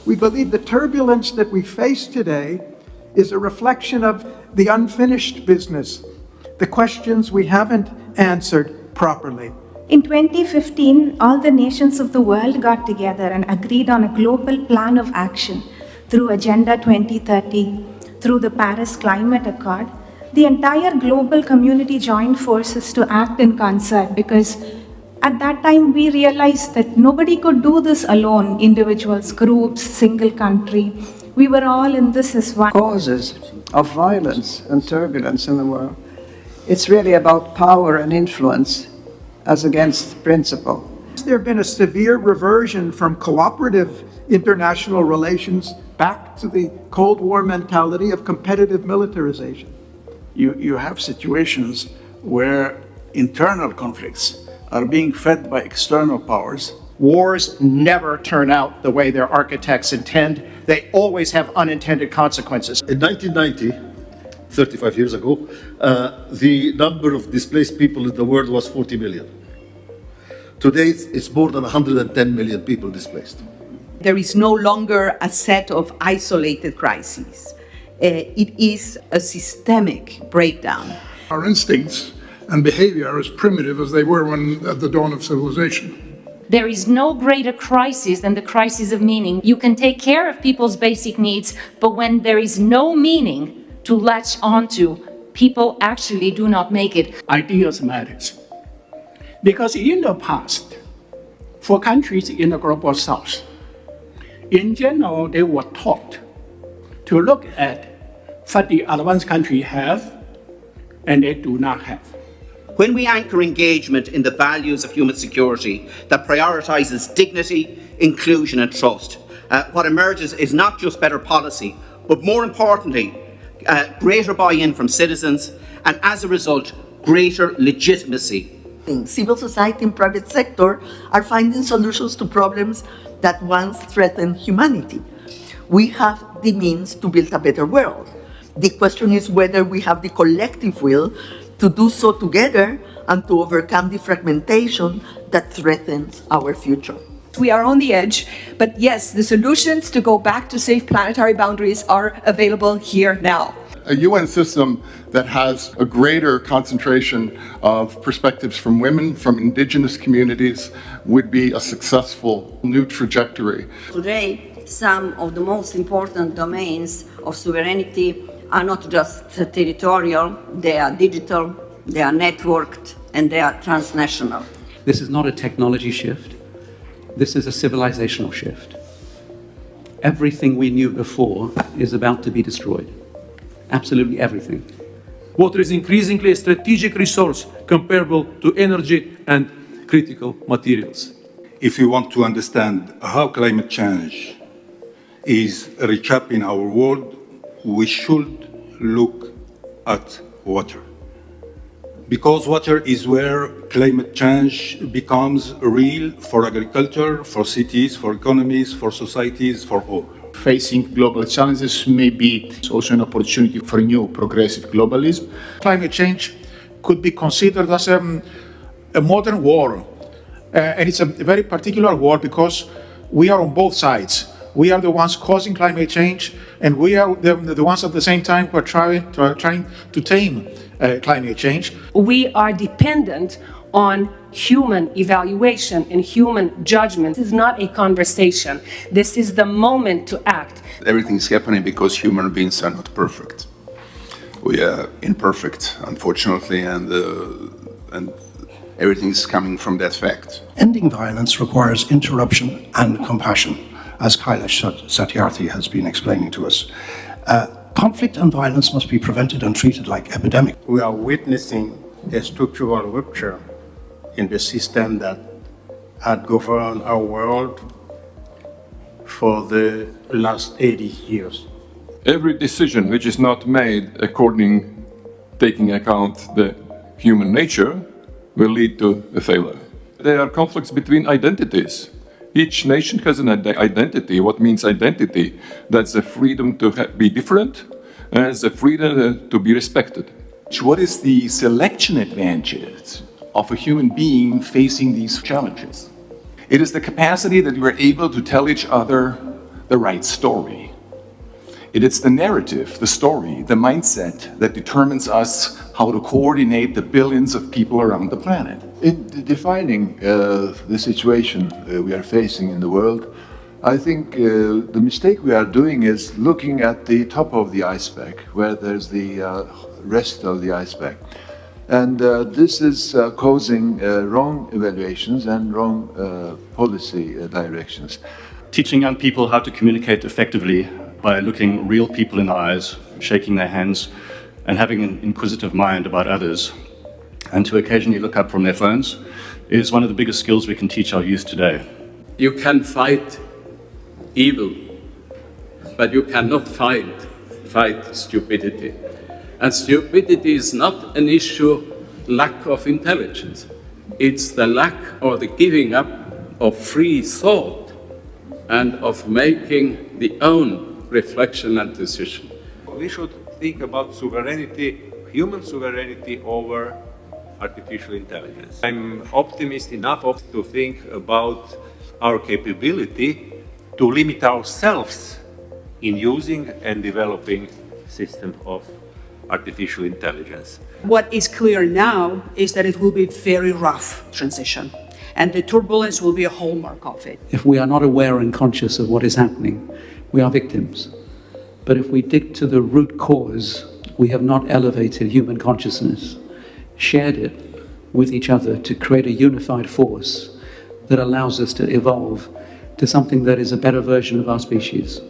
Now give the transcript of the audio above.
We believe the turbulence that we face today is a reflection of the unfinished business, the questions we haven't answered properly. In 2015, all the nations of the world got together and agreed on a global plan of action through Agenda 2030, through the Paris Climate Accord. The entire global community joined forces to act in concert because at that time we realized that nobody could do this alone, individuals, groups, single country. We were all in this as one. Causes of violence and turbulence in the world. It's really about power and influence as against principle. There been a severe reversion from cooperative international relations back to the Cold War mentality of competitive militarization. You have situations where internal conflicts are being fed by external powers. Wars never turn out the way their architects intend. They always have unintended consequences. In 1990, 35 years ago, the number of displaced people in the world was 40 million. Today, it's more than 110 million people displaced. There is no longer a set of isolated crises. It is a systemic breakdown. Our instincts and behavior are as primitive as they were at the dawn of civilization. There is no greater crisis than the crisis of meaning. You can take care of people's basic needs, but when there is no meaning to latch onto, people actually do not make it. Ideas matters. Because in the past, for countries in the global south, in general, they were taught to look at what the advanced countries have and they do not have. When we anchor engagement in the values of human security that prioritizes dignity, inclusion and trust, what emerges is not just better policy, but more importantly, greater buy-in from citizens and as a result, greater legitimacy. Civil society and private sector are finding solutions to problems that once threatened humanity. We have the means to build a better world. The question is whether we have the collective will to do so together and to overcome the fragmentation that threatens our future. We are on the edge, but yes, the solutions to go back to safe planetary boundaries are available here now. A UN system that has a greater concentration of perspectives from women, from indigenous communities, would be a successful new trajectory. Today, some of the most important domains of sovereignty are not just territorial, they are digital, they are networked, and they are transnational. This is not a technology shift. This is a civilizational shift. Everything we knew before is about to be destroyed. Absolutely everything. Water is increasingly a strategic resource comparable to energy and critical materials. If we want to understand how climate change is reshaping our world, we should look at water. Because water is where climate change becomes real for agriculture, for cities, for economies, for societies, for all. Facing global challenges may be also an opportunity for new progressive globalism. Climate change could be considered as a modern war. And it's a very particular war because we are on both sides. We are the ones causing climate change, and we are the ones at the same time who are trying to tame climate change. We are dependent on human evaluation and human judgment. This is not a conversation. This is the moment to act. Everything's happening because human beings are not perfect. We are imperfect, unfortunately, and everything's coming from that fact. Ending violence requires interruption and compassion, as Kailash Satyarthi has been explaining to us. Conflict and violence must be prevented and treated like epidemic. We are witnessing a structural rupture in the system that had governed our world for the last 80 years. Every decision which is not made taking account the human nature will lead to a failure. There are conflicts between identities. Each nation has an identity. What means identity? That's the freedom to be different and it's the freedom to be respected. What is the selection advantage of a human being facing these challenges? It is the capacity that we're able to tell each other the right story. It is the narrative, the story, the mindset that determines us how to coordinate the billions of people around the planet. In defining the situation we are facing in the world, I think the mistake we are doing is looking at the top of the iceberg, where there's the rest of the iceberg. And this is causing wrong evaluations and wrong policy directions. Teaching young people how to communicate effectively by looking real people in the eyes, shaking their hands, and having an inquisitive mind about others, and to occasionally look up from their phones, is one of the biggest skills we can teach our youth today. You can fight evil, but you cannot fight stupidity. And stupidity is not an issue lack of intelligence. It's the lack or the giving up of free thought and of making the own reflection and decision. We should think about sovereignty, human sovereignty over artificial intelligence. I'm optimist enough to think about our capability to limit ourselves in using and developing systems of artificial intelligence. What is clear now is that it will be a very rough transition, and the turbulence will be a hallmark of it. If we are not aware and conscious of what is happening, we are victims. But if we dig to the root cause, we have not elevated human consciousness, shared it with each other to create a unified force that allows us to evolve to something that is a better version of our species.